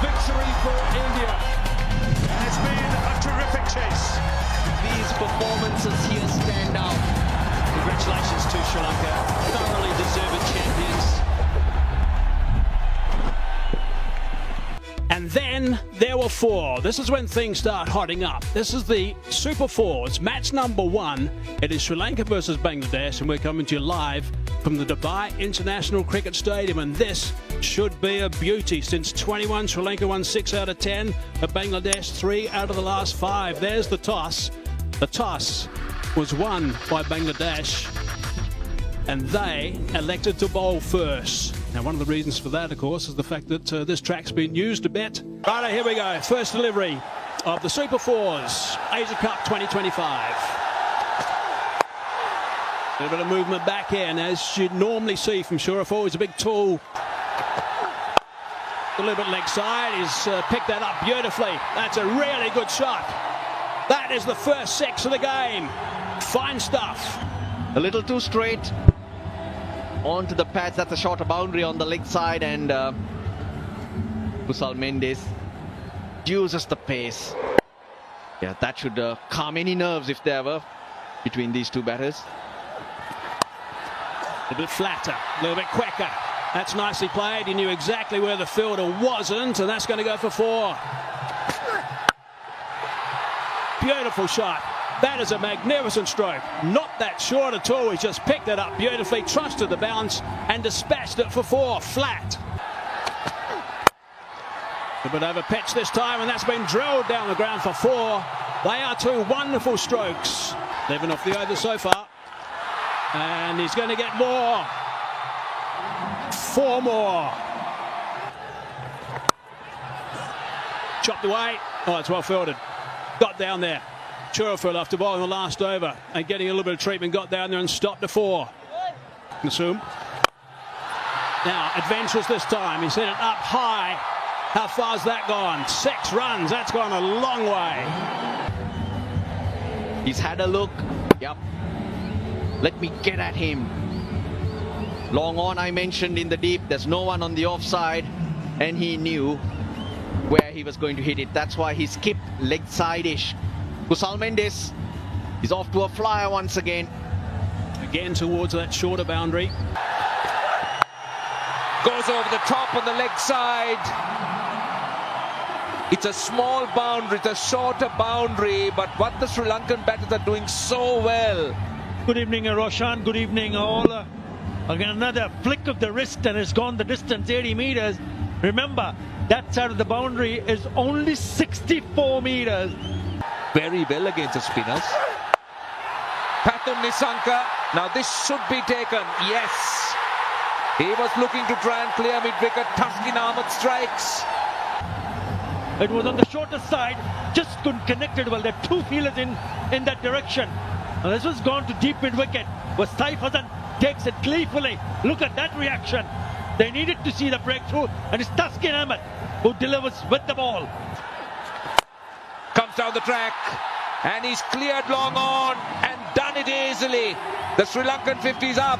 victory for India. And it's been a terrific chase. These performances here stand out. Congratulations to Sri Lanka, thoroughly deserved champions. And then there were four. This is when things start hotting up. This is the Super 4. It's match number 1. It is Sri Lanka versus Bangladesh, and we're coming to you live from the Dubai International Cricket Stadium. And this should be a beauty. Since 21, Sri Lanka won 6 out of 10, but Bangladesh 3 out of the last 5. There's the toss. The toss was won by Bangladesh, and they elected to bowl first. Now, one of the reasons for that, of course, is the fact that this track's been used a bit. Righto, here we go. First delivery of the Super 4's Asia Cup 2025. A little bit of movement back in, as you'd normally see from super4. He's a big tool. A little bit leg side. He's picked that up beautifully. That's a really good shot. That is the first 6 of the game. Fine stuff. A little too straight onto the pads. That's a shorter boundary on the leg side, and Kusal Mendes uses the pace. Yeah, that should calm any nerves if there were between these two batters. A bit flatter, a little bit quicker. That's nicely played. He knew exactly where the fielder wasn't, and that's going to go for 4. Beautiful shot. That is a magnificent stroke. Not that short at all. He's just picked it up beautifully, trusted the bounce, and dispatched it for 4. Flat. A bit over pitch this time, and that's been drilled down the ground for 4. They are 2 wonderful strokes. 11 off the over so far. And he's going to get more. 4 more. Chopped away. Oh, it's well fielded. Got down there. Super4 after bowling the last over and getting a little bit of treatment, got down there and stopped the 4. Nasum. Now, adventurous this time. He's hit it up high. How far's that gone? 6 runs. That's gone a long way. He's had a look. Yep. Let me get at him. Long on, I mentioned in the deep. There's no one on the offside, and he knew where he was going to hit it. That's why he skipped leg side-ish. Kusal Mendes is off to a flyer once again. Again towards that shorter boundary. Goes over the top on the leg side. It's a small boundary, it's a shorter boundary, but what the Sri Lankan batters are doing so well. Good evening, Roshan. Good evening, all. Again, another flick of the wrist, and it's gone the distance, 80 meters. Remember, that side of the boundary is only 64 meters. Very well against the spinners. Pathum Nisanka. Now this should be taken. Yes. He was looking to try and clear mid-wicket. Taskin Ahmed strikes. It was on the shorter side. Just couldn't connect it well. There are 2 fielders in that direction. And this was gone to deep mid-wicket. But Saif Hassan takes it gleefully. Look at that reaction. They needed to see the breakthrough. And it's Taskin Ahmed who delivers with the ball. Comes down the track, and he's cleared long on and done it easily. The Sri Lankan 50's up.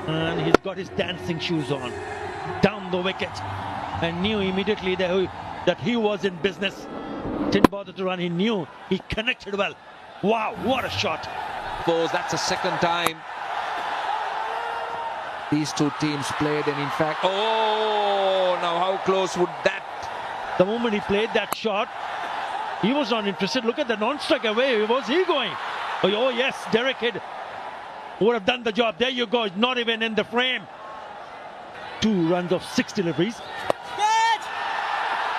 And he's got his dancing shoes on. Down the wicket. And knew immediately that he was in business. Didn't bother to run, he knew. He connected well. Wow, what a shot. That's the second time these two teams played, and in fact, oh, now how close would that? The moment he played that shot, he was not interested. Look at the non-strike away. Where was he going? Oh yes, Derek Head would have done the job. There you go. Not even in the frame. 2 runs of 6 deliveries.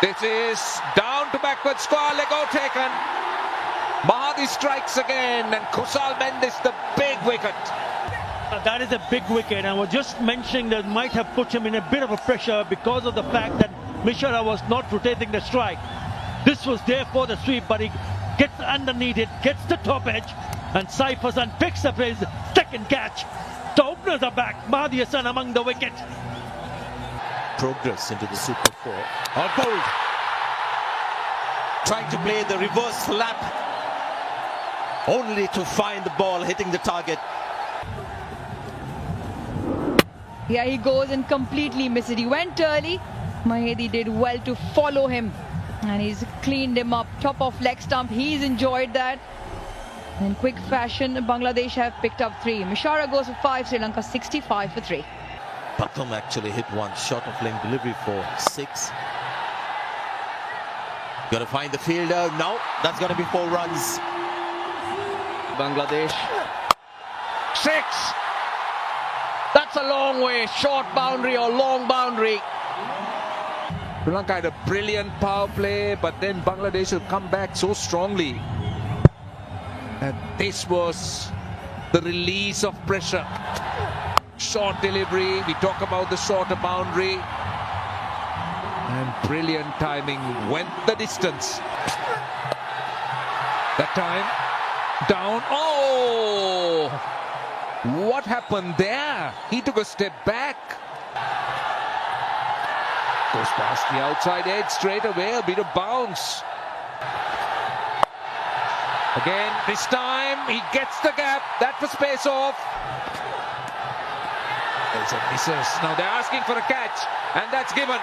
This is down to backward square. Lego taken. Mahadi strikes again, and Kusal Mendes the big wicket. That is a big wicket. I was just mentioning that might have put him in a bit of a pressure because of the fact that Mishra was not rotating the strike. This was there for the sweep, but he gets underneath it, gets the top edge, and Saif Hassan picks up his second catch. The openers are back. Mahdi Hassan among the wicket. Progress into the Super 4. Bowled. Trying to play the reverse lap, only to find the ball hitting the target. Yeah, he goes and completely misses it. He went early, Mahedi did well to follow him, and he's cleaned him up. Top of leg stump, he's enjoyed that. In quick fashion, Bangladesh have picked up 3. Mishara goes for 5, Sri Lanka 65 for 3. Pathum actually hit one shot of length delivery for 6. Got to find the fielder. No, that's going to be 4 runs. Bangladesh. 6. That's a long way. Short boundary or long boundary. Sri Lanka had a brilliant power play, but then Bangladesh will come back so strongly. And this was the release of pressure. Short delivery. We talk about the shorter boundary. And brilliant timing. Went the distance. That time. Down. Oh! What happened there? He took a step back. Goes past the outside edge straight away. A bit of bounce. Again, this time he gets the gap. That was space off. There's a misses. Now they're asking for a catch, and that's given.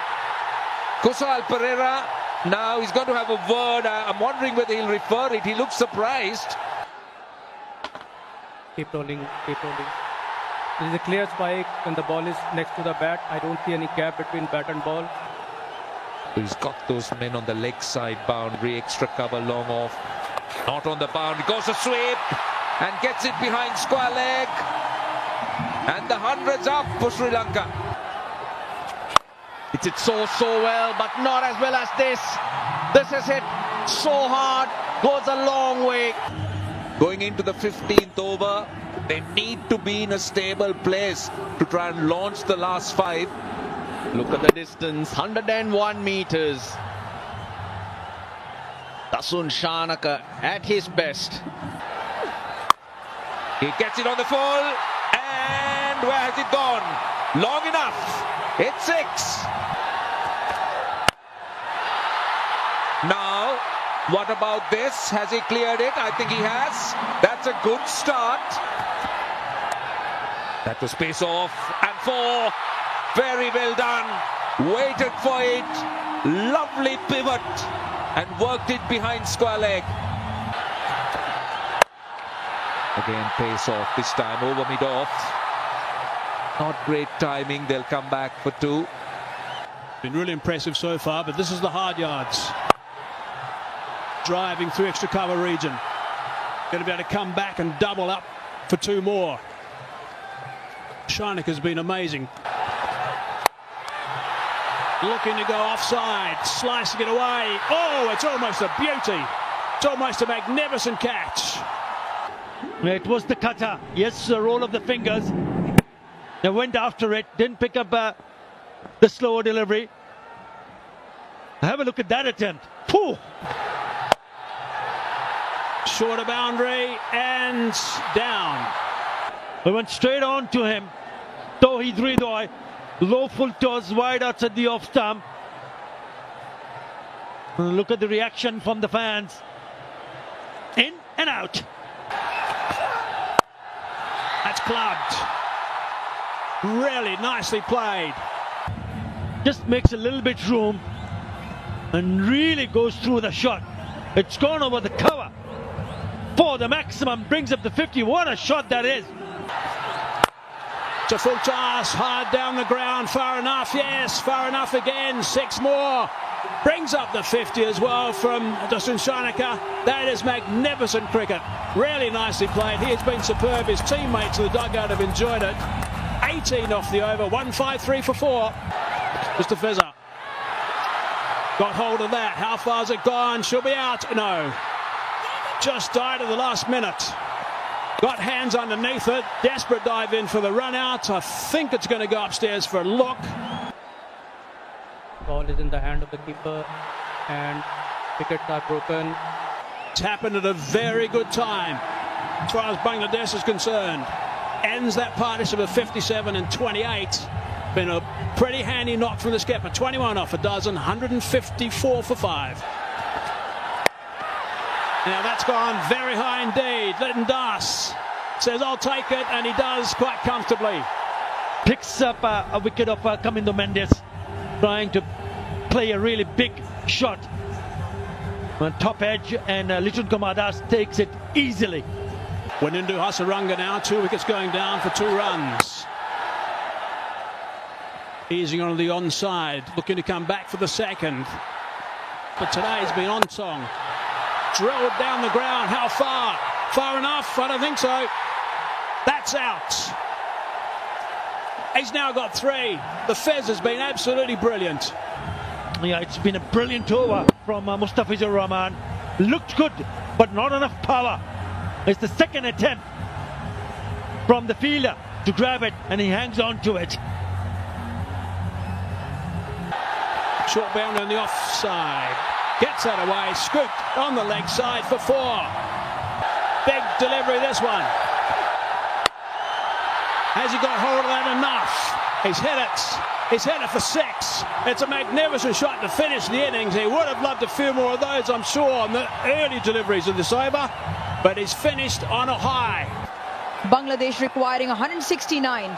Kusal Pereira. Now he's going to have a word. I'm wondering whether he'll refer it. He looks surprised. Keep rolling, keep rolling. There is a clear spike when the ball is next to the bat. I don't see any gap between bat and ball. He's got those men on the leg side boundary, extra cover long off. Not on the boundary, goes a sweep and gets it behind square leg. And the 100's up for Sri Lanka. It's hit so well, but not as well as this. This is hit so hard, goes a long way. Going into the 15th over, they need to be in a stable place to try and launch the last 5. Look at the distance, 101 meters. Dasun Shanaka at his best. He gets it on the full, and where has it gone? Long enough. It's 6. Now, what about this? Has he cleared it? I think he has. That's a good start. That was pace off, and 4. Very well done. Waited for it. Lovely pivot, and worked it behind square leg. Again, pace off, this time over mid-off. Not great timing, they'll come back for 2. Been really impressive so far, but this is the hard yards. Driving through extra cover region. Going to be able to come back and double up for 2 more. Sharnik has been amazing. Looking to go offside, slicing it away. Oh, it's almost a beauty. It's almost a magnificent catch. It was the cutter. Yes, the roll of the fingers. They went after it, didn't pick up the slower delivery. Have a look at that attempt. Pooh! Shorter boundary and down. They went straight on to him. Tauhid Ridoy. Low full toss, wide outside the off stump. Look at the reaction from the fans. In and out. That's clubbed. Really nicely played. Just makes a little bit room and really goes through the shot. It's gone over the cover for the maximum, brings up the 50. What a shot that is. It's a full toss, hard down the ground, far enough, yes, far enough again, 6 more. Brings up the 50 as well from Dasun Shanaka. That is magnificent cricket. Really nicely played. He has been superb. His teammates in the dugout have enjoyed it. 18 off the over, 153 for 4. Mr. Fezzer got hold of that. How far's it gone? She'll be out. No. Just died at the last minute. Got hands underneath it. Desperate dive in for the run out. I think it's going to go upstairs for a look. Ball is in the hand of the keeper and wickets are broken. It's happened at a very good time as far as Bangladesh is concerned. Ends that partnership of 57 and 28. Been a pretty handy knock from the skipper. 21 off a dozen, 154 for 5. Now that's gone very high indeed. Lytton Das says, I'll take it, and he does quite comfortably. Picks up a wicket of Kamindo Mendes, trying to play a really big shot on top edge, and Lichun Kumar Das takes it easily. Wanindu Hasaranga now, 2 wickets going down for 2 runs. Easing on the onside, looking to come back for the second. But today's been on song. Drilled down the ground, how far? Far enough? I don't think so. That's out. He's now got 3. The Fez has been absolutely brilliant. Yeah, it's been a brilliant over from Mustafizur Rahman. Looked good, but not enough power. It's the second attempt from the fielder to grab it, and he hangs on to it. Short bound on the offside. Gets that away, scooped on the leg side for 4. Big delivery, this one. Has he got hold of that enough? He's hit it. He's hit it for 6. It's a magnificent shot to finish the innings. He would have loved a few more of those, I'm sure, on the early deliveries of this over. But he's finished on a high. Bangladesh requiring 169.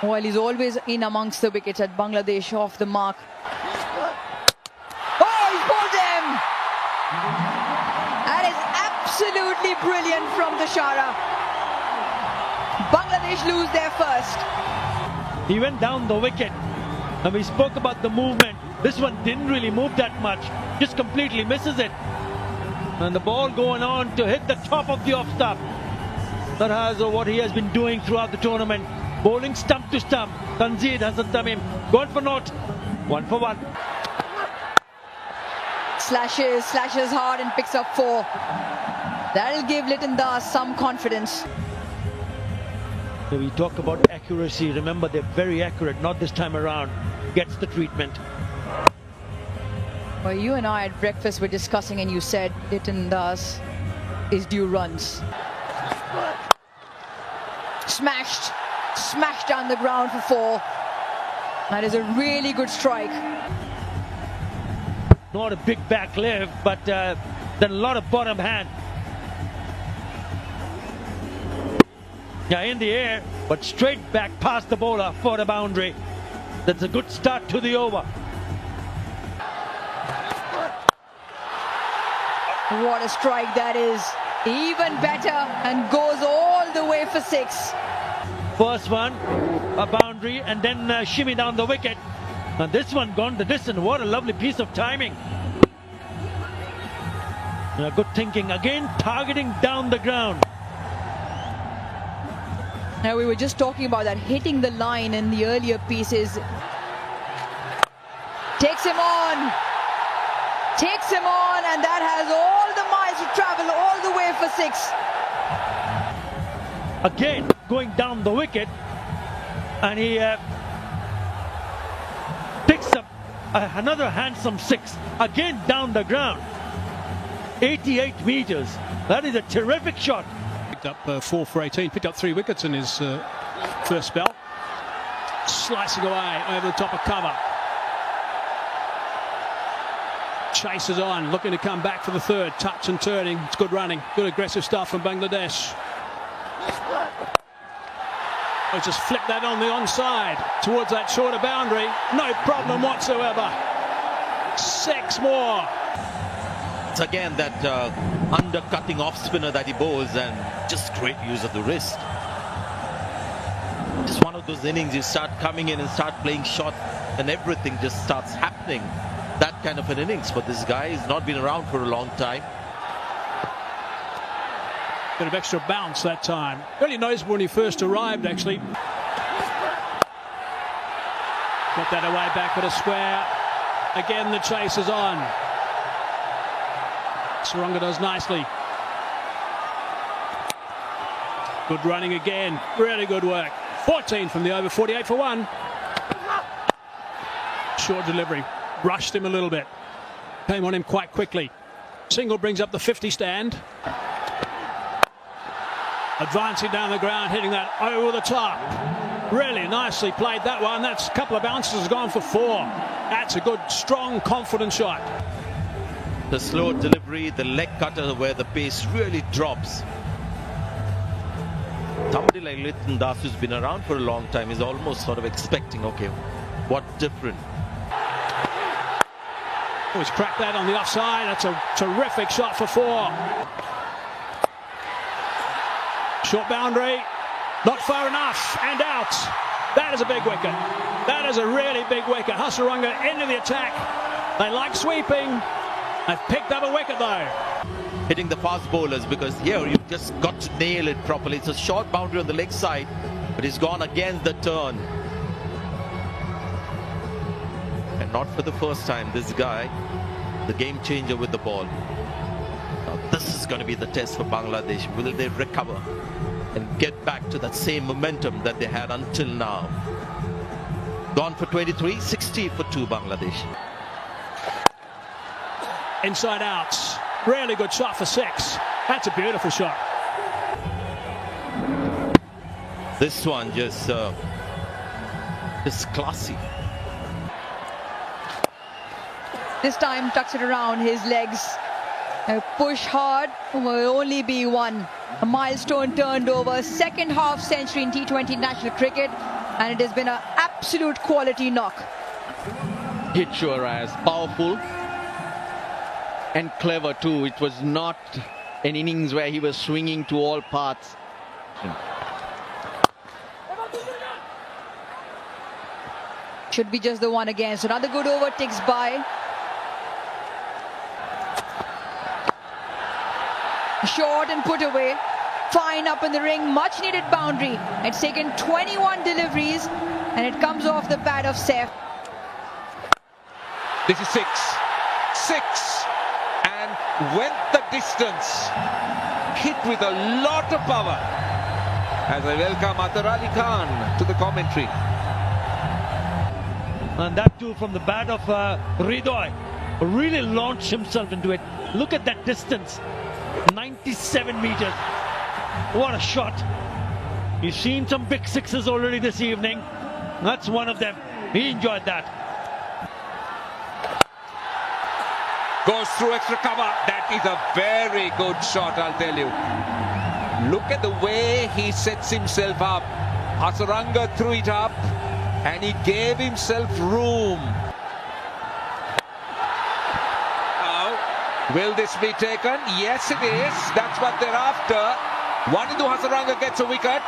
Well, he's always in amongst the wickets at Bangladesh, off the mark. Oh, he's bowled him! That is absolutely brilliant from the Shara. Bangladesh lose their first. He went down the wicket, and we spoke about the movement. This one didn't really move that much, just completely misses it. And the ball going on to hit the top of the off stump. That has what he has been doing throughout the tournament. Bowling stump to stump. Tanzir Hassan Tamim gone for naught. 1 for 1. Slashes hard and picks up 4. That'll give Liton Das some confidence. So we talk about accuracy. Remember, they're very accurate. Not this time around. Gets the treatment. Well, you and I at breakfast were discussing, and you said Liton Das is due runs. Smashed down the ground for 4. That is a really good strike. Not a big back lift, but then a lot of bottom hand. Yeah, in the air, but straight back past the bowler for the boundary. That's a good start to the over. What a strike that is. Even better, and goes all the way for 6. First one, a boundary, and then shimmy down the wicket. And this one gone the distance. What a lovely piece of timing. Good thinking. Again, targeting down the ground. Now, we were just talking about that, hitting the line in the earlier pieces. Takes him on, and that has all the miles to travel all the way for 6. Again, going down the wicket, and he picks up another handsome 6, again down the ground. 88 meters. That is a terrific shot. Picked up 4 for 18, picked up 3 wickets in his first spell. Slicing away over the top of cover. Chases on, looking to come back for the 3rd. Touch and turning. It's good running, good aggressive stuff from Bangladesh. Oh, just flip that on the onside towards that shorter boundary. No problem whatsoever. 6 more. It's again that undercutting off spinner that he bowls, and just great use of the wrist. Just one of those innings you start coming in and start playing shot, and everything just starts happening. That kind of an innings for this guy. He's not been around for a long time. Bit of extra bounce that time. Really noticeable when he first arrived, actually. Got that away back with a square. Again, the chase is on. Saranga does nicely. Good running again. Really good work. 14 from the over, 48 for 1. Short delivery. Rushed him a little bit. Came on him quite quickly. Single brings up the 50 stand. Advancing down the ground, hitting that over the top. Really nicely played that one. That's a couple of bounces, has gone for 4. That's a good, strong, confident shot. The slow delivery, the leg cutter where the pace really drops. Somebody like Lithan Das, who's been around for a long time, is almost sort of expecting, okay, what different? Oh, he's cracked that on the offside. That's a terrific shot for 4. Short boundary, not far enough, and out. That is a big wicket. That is a really big wicket. Hasaranga into the attack. They like sweeping. They've picked up a wicket though. Hitting the fast bowlers, because here you've just got to nail it properly. It's a short boundary on the leg side, but he's gone against the turn. And not for the first time, this guy, the game changer with the ball. Now this is going to be the test for Bangladesh. Will they recover and get back to that same momentum that they had until now? Gone for 23, 60 for 2 Bangladesh. Inside out. Really good shot for 6. That's a beautiful shot. This one just classy. This time tucks it around his legs. Push hard will only be 1. A milestone turned over. Second half century in T20 national cricket, and it has been an absolute quality knock. Hit sure as powerful and clever too. It was not an innings where he was swinging to all parts. Should be just the one again. So another good over ticks by. Short and put away. Fine up in the ring. Much needed boundary. It's taken 21 deliveries and it comes off the bat of Saif. This is 6. 6. And went the distance. Hit with a lot of power. As I welcome Atar Ali Khan to the commentary. And that too from the bat of Ridoy. Really launched himself into it. Look at that distance. 97 meters. What a shot. He's seen some big sixes already this evening. That's one of them. He enjoyed that. Goes through extra cover. That is a very good shot, I'll tell you. Look at the way he sets himself up. Hasaranga threw it up and he gave himself room. Will this be taken? Yes, it is. That's what they're after. 1 into Hasaranga gets a wicket.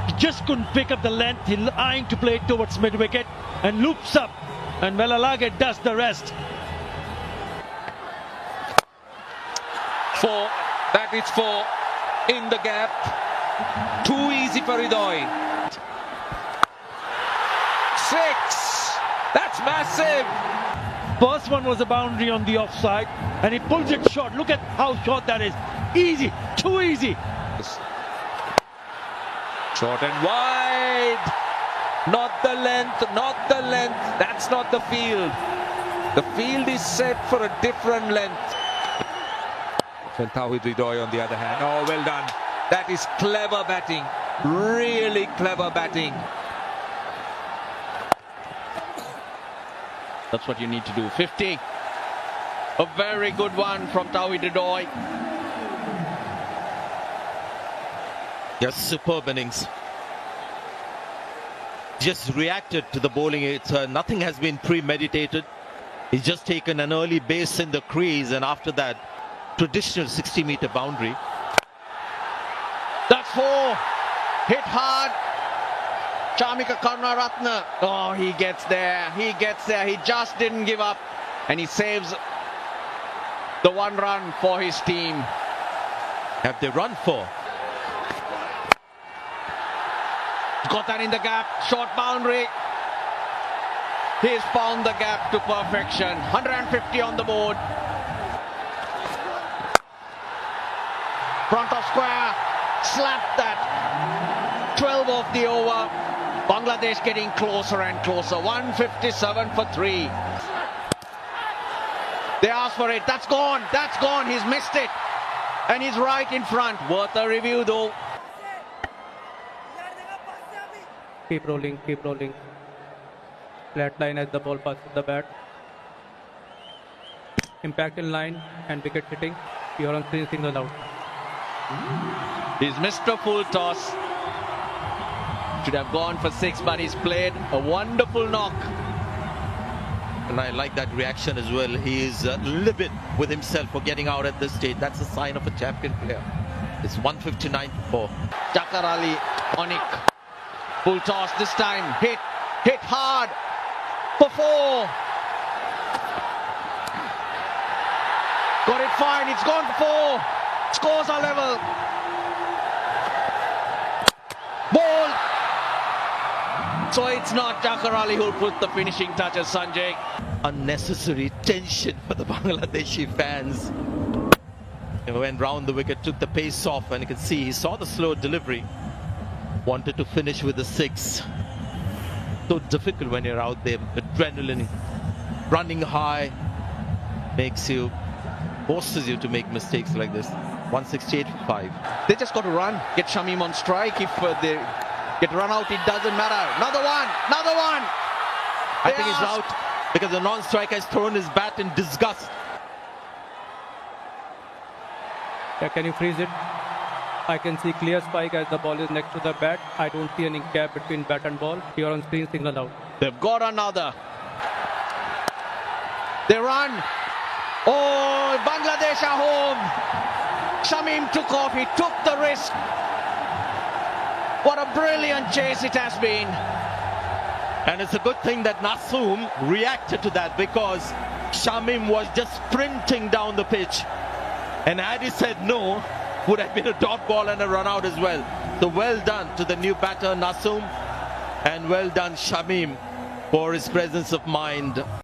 He just couldn't pick up the length. He's eyeing to play it towards mid-wicket and loops up. And Velalage does the rest. 4. That is 4. In the gap. Too easy for Ridoy. 6. That's massive. First one was a boundary on the offside and he pulls it short. Look at how short that is. Easy, too easy. Short and wide. Not the length, not the length. That's not the field. The field is set for a different length. Well, Tawhid Ridoy on the other hand. Oh, well done. That is clever batting. Really clever batting. That's what you need to do. 50. A very good one from Tawhid Ridoy. Yes, superb innings. Just reacted to the bowling. It's nothing has been premeditated. He's just taken an early base in the crease, and after that, traditional 60-meter boundary. That's 4. Hit hard. Chamika Karunaratne. Oh, he gets there. He gets there. He just didn't give up. And he saves the 1 run for his team. Have they run 4? Got that in the gap. Short boundary. He's found the gap to perfection. 150 on the board. Front of square. Slapped that. 12 off the over. Bangladesh getting closer and closer. 157 for 3. They asked for it. That's gone. That's gone. He's missed it. And he's right in front. Worth a review though. Keep rolling, keep rolling. Flat line as the ball passes the bat. Impact in line and wicket hitting. You're on 3 single out. He's missed a full toss. Should have gone for 6, but he's played a wonderful knock. And I like that reaction as well. He is livid with himself for getting out at this stage. That's a sign of a champion player. It's 159 for Jakar Ali, Onik. Full toss this time. Hit hard for 4. Got it fine. It's gone for 4. Scores are level. Ball. So it's not Jakar Ali who'll put the finishing touches, Sanjay. unnecessary tension for the Bangladeshi fans. He went round the wicket, took the pace off, and you can see he saw the slow delivery. Wanted to finish with the 6. So difficult when you're out there. Adrenaline running high forces you to make mistakes like this. 168 for 5. They just got to run, get Shamim on strike. If they get run out, it doesn't matter. Another one. I think he's out because the non-striker has thrown his bat in disgust. Yeah, can you freeze it? I can see clear spike as the ball is next to the bat. I don't see any gap between bat and ball. Here on screen, signal out. They've got another. They run. Oh, Bangladesh are home. Shamim took off. He took the risk. What a brilliant chase it has been. And it's a good thing that Nasoom reacted to that, because Shamim was just sprinting down the pitch. And had he said no, would have been a dot ball and a run out as well. So well done to the new batter Nasoom, and well done Shamim for his presence of mind.